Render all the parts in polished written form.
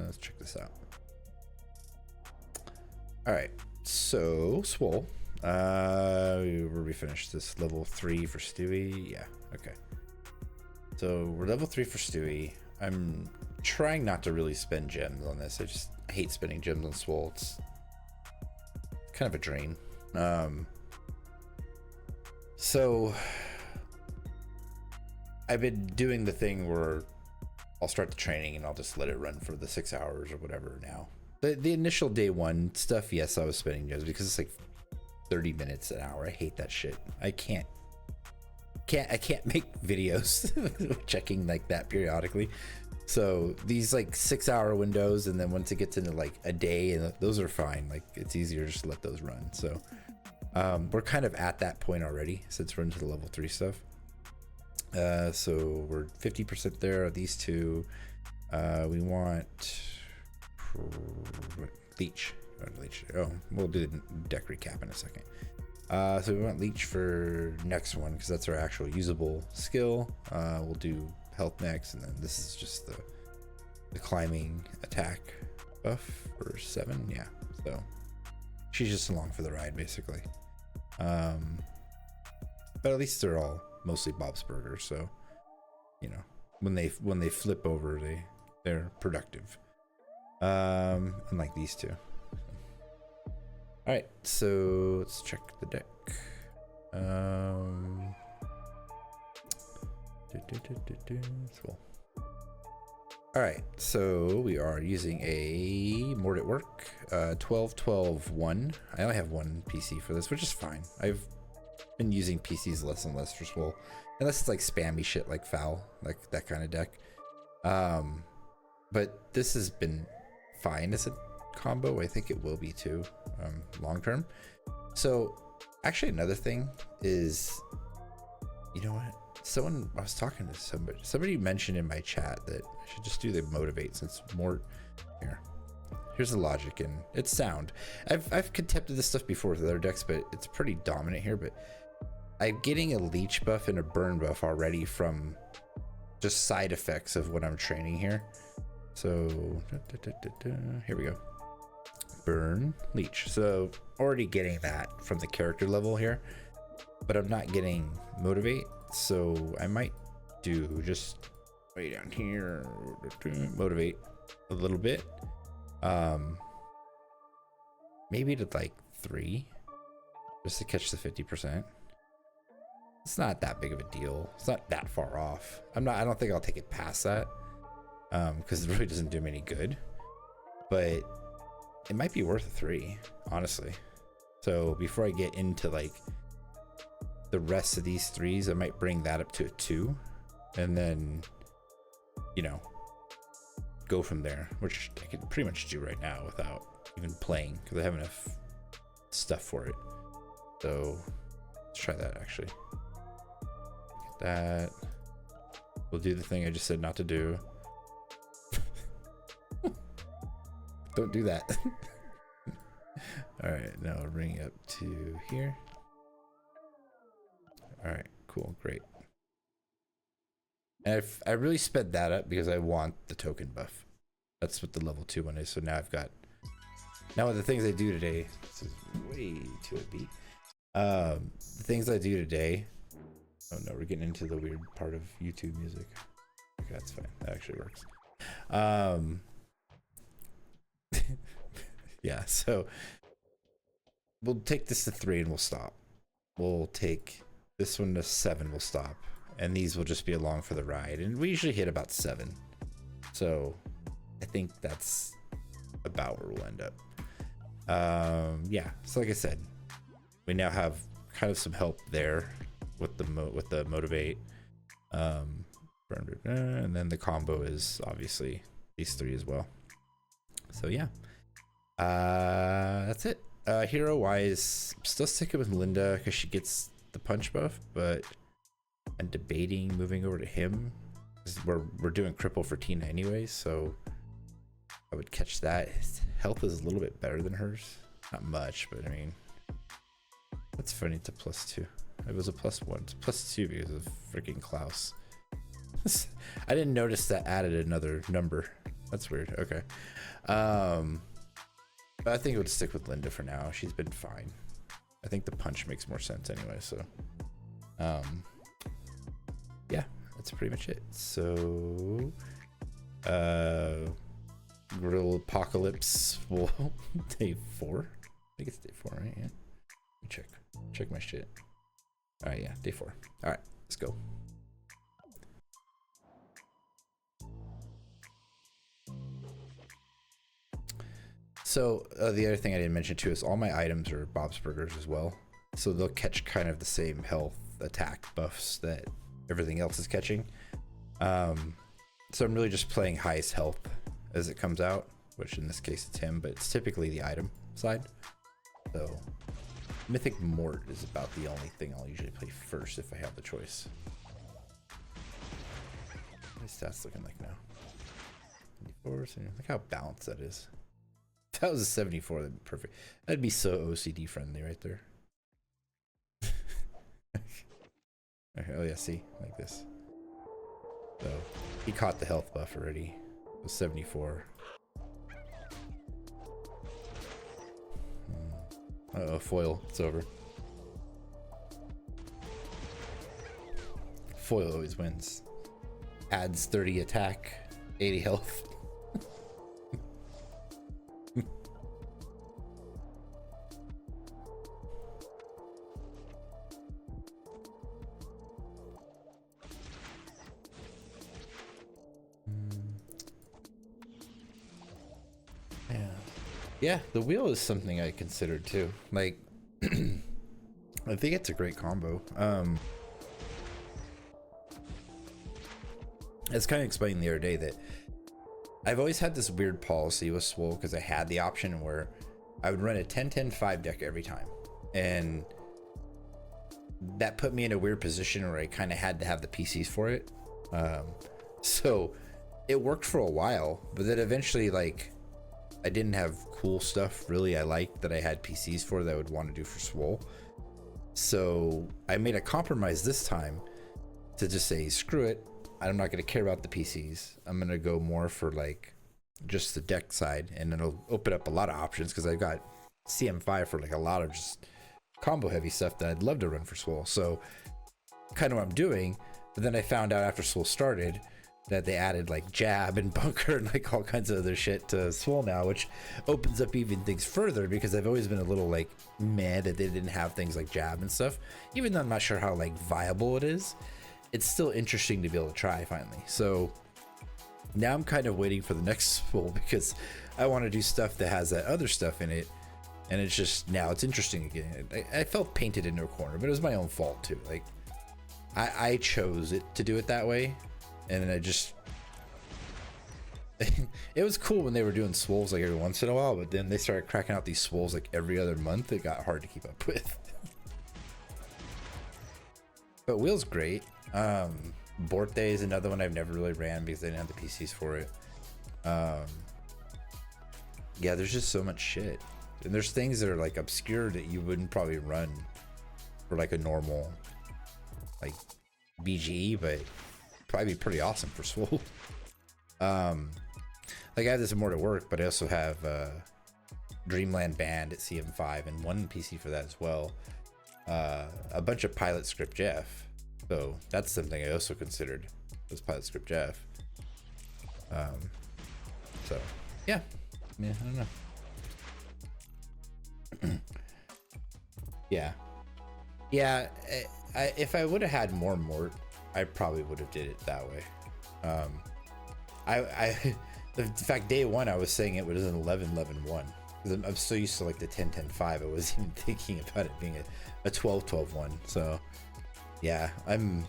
Let's check this out. All right, so Swole. Where we finished this level 3 for Stewie. Yeah, okay. So we're level 3 for Stewie. I'm trying not to really spend gems on this. I hate spending gems on Swole. It's kind of a drain. So I've been doing the thing where I'll start the training and I'll just let it run for the 6 hours or whatever now. The initial day 1 stuff, yes, I was spending gems because it's like 30 minutes an hour. I hate that shit. I can't make videos checking like that periodically. So these like 6 hour windows, and then once it gets into like a day, and those are fine. Like it's easier just to let those run. So we're kind of at that point already since we're into the level 3 stuff. So we're 50% there of these two. We want leech. Oh, we'll do the deck recap in a second. So we want leech for next one because that's our actual usable skill. We'll do health next, and then this is just the climbing attack buff for 7. Yeah, so she's just along for the ride basically. But at least they're all mostly Bob's Burgers, so you know when they flip over, they're productive. Unlike these two. All right, so let's check the deck. Cool. All right, so we are using a Mort at Work, 12-12-1. I only have one PC for this, which is fine. I've been using PCs less and less for Swole, unless it's like spammy shit like Foul, like that kind of deck. But this has been fine as a combo. I think it will be too, long term. So actually another thing is, you know what, I was talking to somebody mentioned in my chat that I should just do the motivate, since more here's the logic, and it's sound. I've contempted this stuff before with other decks, but it's pretty dominant here. But I'm getting a leech buff and a burn buff already from just side effects of what I'm training here. So here we go. Burn, leech. So already getting that from the character level here, but I'm not getting motivate. So I might do just way down here, motivate a little bit. Maybe to like 3, just to catch the 50%. It's not that big of a deal. It's not that far off. I don't think I'll take it past that, because it really doesn't do me any good. But it might be worth a 3, honestly. So before I get into like the rest of these 3s, I might bring that up to a 2, and then, you know, go from there, which I can pretty much do right now without even playing, because I have enough stuff for it. So let's try that actually. Get that. We'll do the thing I just said not to do. Don't do that. All right, now we'll bring it up to here. All right, cool, great. And I really sped that up because I want the token buff. That's what the level 2 one is. So now I've got, now with the things I do today, this is way too upbeat. The things I do today, oh no, we're getting into the weird part of YouTube music. Okay, that's fine, that actually works. Yeah, so we'll take this to 3 and we'll stop. We'll take this one to 7, we'll stop, and these will just be along for the ride, and we usually hit about 7, so I think that's about where we'll end up. Yeah, so like I said, we now have kind of some help there with the motivate, and then the combo is obviously these 3 as well. So yeah, that's it. Hero wise, I'm still sticking with Linda because she gets the punch buff, but I'm debating moving over to him. We're doing cripple for Tina anyways, so I would catch that. His health is a little bit better than hers, not much, but I mean, that's funny. It's a +2. It was a +1. It's +2 because of freaking Klaus. I didn't notice that added another number. That's weird. Okay. But I think it would stick with Linda for now. She's been fine. I think the punch makes more sense anyway, so yeah, that's pretty much it. So Grillpocalypse Swole day 4. I think it's day 4, right? Yeah. Let me check my shit. All right, yeah, day 4. All right, let's go. So the other thing I didn't mention too is all my items are Bob's Burgers as well. So they'll catch kind of the same health attack buffs that everything else is catching. So I'm really just playing highest health as it comes out, which in this case it's him, but it's typically the item side. So Mythic Mort is about the only thing I'll usually play first if I have the choice. What is stats looking like now? 74, so look how balanced that is. If that was a 74, that'd be perfect. That'd be so OCD friendly right there. Okay, oh yeah, see, like this. So he caught the health buff already. It was 74. Uh-oh, foil, it's over. Foil always wins. Adds 30 attack, 80 health. Yeah, the wheel is something I considered too. Like, I think it's a great combo. I was kind of explaining the other day that I've always had this weird policy with Swole because I had the option where I would run a 10-10-5 deck every time. And that put me in a weird position where I kind of had to have the PCs for it. So it worked for a while, but then eventually, like, I didn't have cool stuff really I liked that I had PCs for that I would want to do for Swole. So I made a compromise this time to just say, screw it. I'm not going to care about the PCs. I'm going to go more for like just the deck side, and it'll open up a lot of options because I've got CM5 for like a lot of just combo heavy stuff that I'd love to run for Swole. So kind of what I'm doing. But then I found out after Swole started that they added like jab and bunker and like all kinds of other shit to Swole now, which opens up even things further because I've always been a little like mad that they didn't have things like jab and stuff. Even though I'm not sure how like viable it is, it's still interesting to be able to try finally. So now I'm kind of waiting for the next Swole because I want to do stuff that has that other stuff in it. And it's just, now it's interesting again. I felt painted into a corner, but it was my own fault too. Like I chose it to do it that way. And I just, it was cool when they were doing Swoles like every once in a while, but then they started cracking out these Swoles like every other month. It got hard to keep up with. But Wheel's great. Borte is another one I've never really ran because they didn't have the PCs for it. Yeah, there's just so much shit. And there's things that are like obscure that you wouldn't probably run for like a normal like BGE, but probably be pretty awesome for Swole. Like I have this more to work, but I also have Dreamland Band at CM5 and one PC for that as well. A bunch of Pilot Script Jeff, so that's something I also considered, was Pilot Script Jeff. So yeah, I mean, I don't know. yeah, if I would have had more Mort, I probably would have did it that way. In fact, day 1 I was saying it was an 11-11-1 because I'm so used to like the 10-10-5. I wasn't even thinking about it being a 12-12-1. So yeah, I'm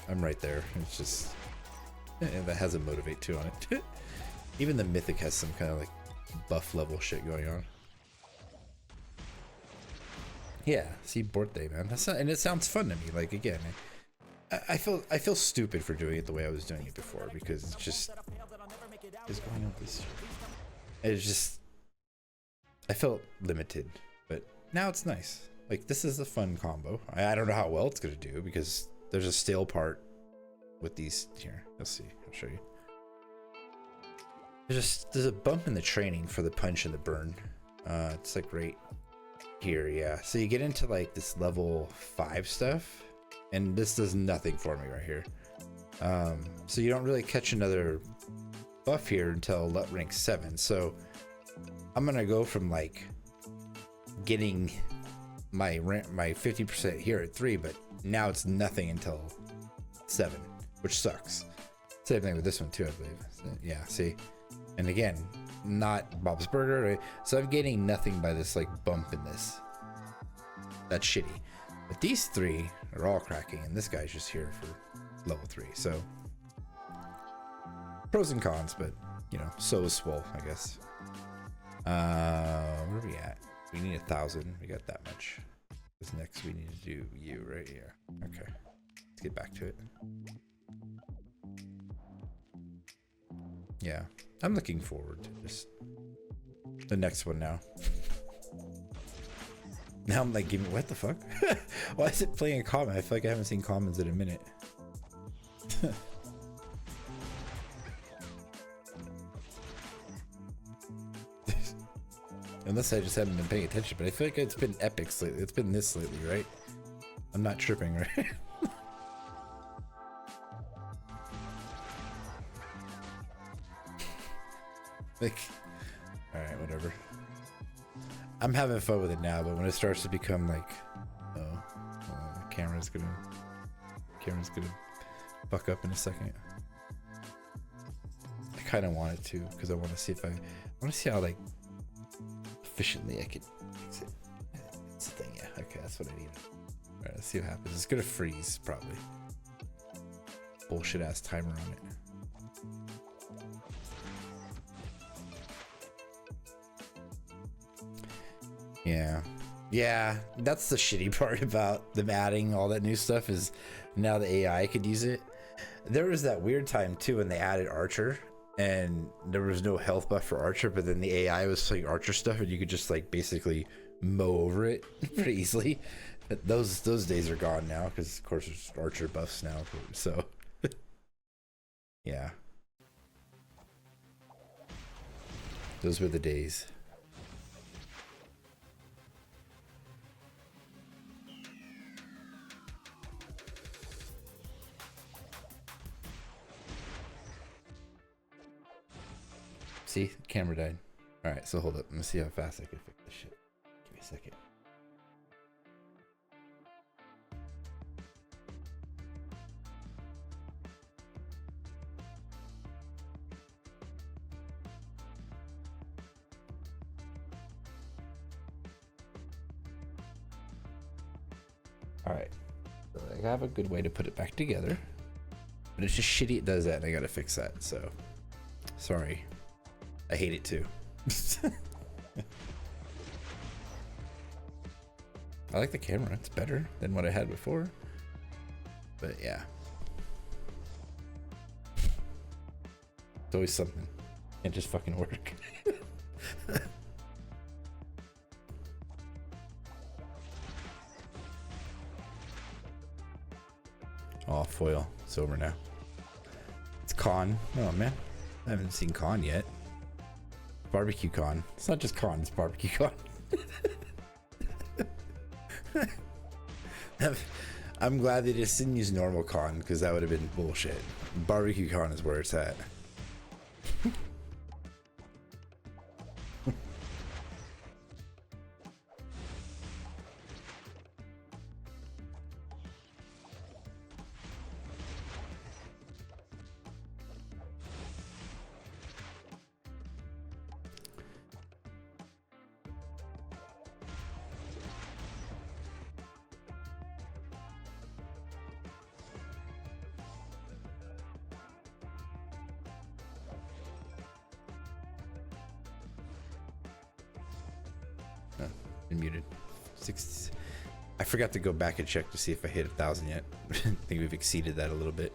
right there. It's just, and that has a motivate too on it. Even the Mythic has some kind of like buff level shit going on. Yeah, see Borte, man. That's not, and it sounds fun to me. Like again, I feel stupid for doing it the way I was doing it before because it's just is going on this. It's just I felt limited, but now it's nice. Like this is a fun combo. I don't know how well it's gonna do because there's a stale part with these here. Let's see. I'll show you. there's a bump in the training for the punch and the burn. It's like right here, yeah. So you get into like this level 5 stuff, and this does nothing for me right here. So you don't really catch another buff here until rank 7. So I'm gonna go from like getting my 50% here at 3, but now it's nothing until 7, which sucks. Same thing with this one too, I believe. Yeah, see, and again, not Bob's Burger, right? So I'm getting nothing by this like bump in this. That's shitty. But these 3 are all cracking, and this guy's just here for level 3. So pros and cons, but you know, so is Swole, I guess. Where are we at? We need 1,000. We got that much. This next we need to do you right here. Okay, let's get back to it. Yeah, I'm looking forward to just the next one now. Now I'm like, give me, what the fuck? Why is it playing a common? I feel like I haven't seen commons in a minute. Unless I just haven't been paying attention, but I feel like it's been epics lately. It's been this lately, right? I'm not tripping, right? Like, all right, whatever. I'm having fun with it now, but when it starts to become like, oh, the camera's gonna fuck up in a second. I kind of want it to, because I want to see if I want to see how like efficiently I could fix it. It's the thing, yeah. Okay, that's what I need. All right, let's see what happens. It's gonna freeze probably. Bullshit ass timer on it. Yeah, that's the shitty part about them adding all that new stuff, is now the AI could use it. There was that weird time too when they added Archer, and there was no health buff for Archer, but then the AI was playing Archer stuff, and you could just like basically mow over it pretty easily. But those days are gone now, because of course there's Archer buffs now, so yeah, those were the days. See, the camera died. All right, so hold up. Let me see how fast I can fix this shit. Give me a second. All right, so I have a good way to put it back together, but it's just shitty it does that, and I gotta fix that. So, sorry. I hate it too. I like the camera. It's better than what I had before. But yeah. It's always something. Can't just fucking work. Oh, foil. It's over now. It's con. Oh man. I haven't seen con yet. Barbecue con. It's not just con, it's barbecue con. I'm glad they just didn't use normal con, because that would have been bullshit. Barbecue con is where it's at. Muted. I forgot to go back and check to see if I hit 1,000 yet. I think we've exceeded that a little bit.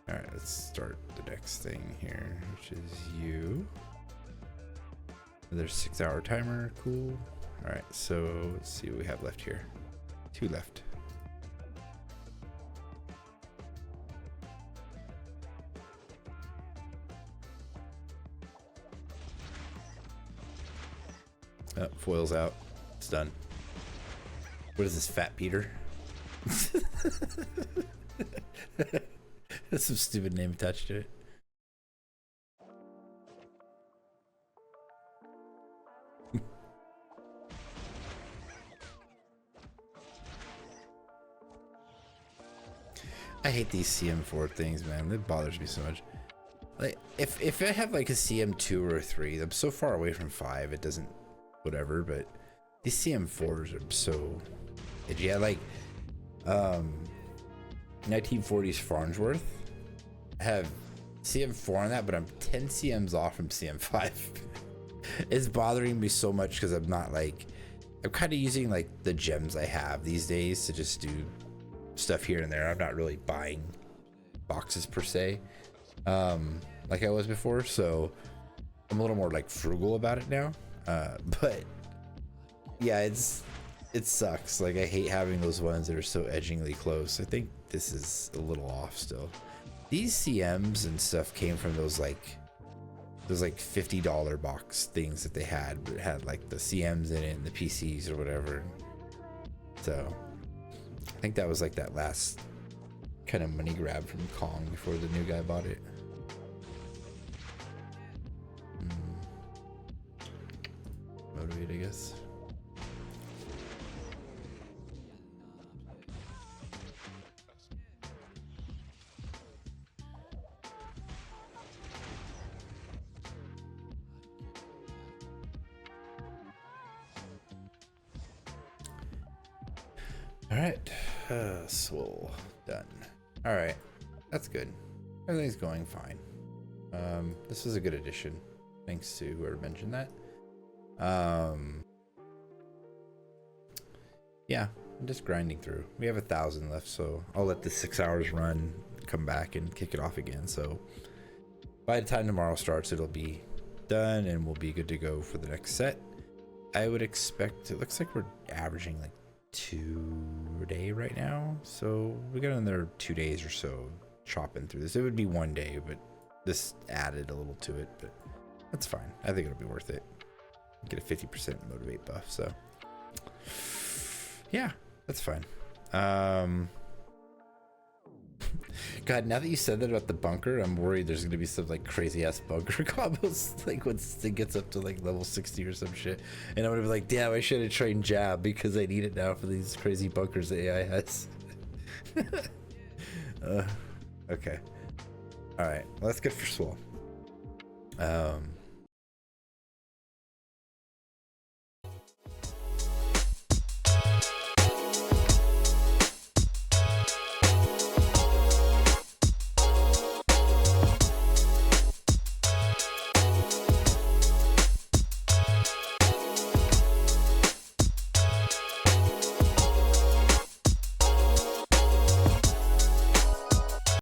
All right, let's start the next thing here, which is you. There's 6-hour timer. Cool. All right, so let's see what we have left here. 2 left. Foil's out. It's done. What is this, Fat Peter? That's some stupid name attached to it. I hate these CM4 things, man. It bothers me so much. Like, if I have like a CM2 or a 3, I'm so far away from 5, it doesn't, whatever, but these CM4s are so edgy. Yeah, like 1940s Farnsworth. I have CM4 on that, but I'm 10 CMs off from CM5. It's bothering me so much because I'm not like, I'm kind of using like the gems I have these days to just do stuff here and there. I'm not really buying boxes per se, like I was before, so I'm a little more like frugal about it now. But yeah, it sucks. Like, I hate having those ones that are so edgingly close. I think this is a little off still. These CMs and stuff came from those like $50 box things that they had. It had like the CMs in it and the PCs or whatever. So I think that was like that last kind of money grab from Kong before the new guy bought it. Motivate, I guess. All right, Swole done. All right, that's good. Everything's going fine. This was a good addition. Thanks to whoever mentioned that. Yeah, I'm just grinding through. We have 1,000 left, so I'll let the 6 hours run, come back and kick it off again. So by the time tomorrow starts, it'll be done and we'll be good to go for the next set. I would expect, it looks like we're averaging like 2 a day right now, so we got another 2 days or so chopping through this. It would be 1 day, but this added a little to it, but that's fine. I think it'll be worth it. Get a 50% motivate buff, so yeah, that's fine. God, now that you said that about the bunker, I'm worried there's gonna be some like crazy ass bunker combos like once it gets up to like level 60 or some shit, and I'm gonna be like, damn, I should have trained jab because I need it now for these crazy bunkers that AI has. Okay, all right, well, that's good for Swole.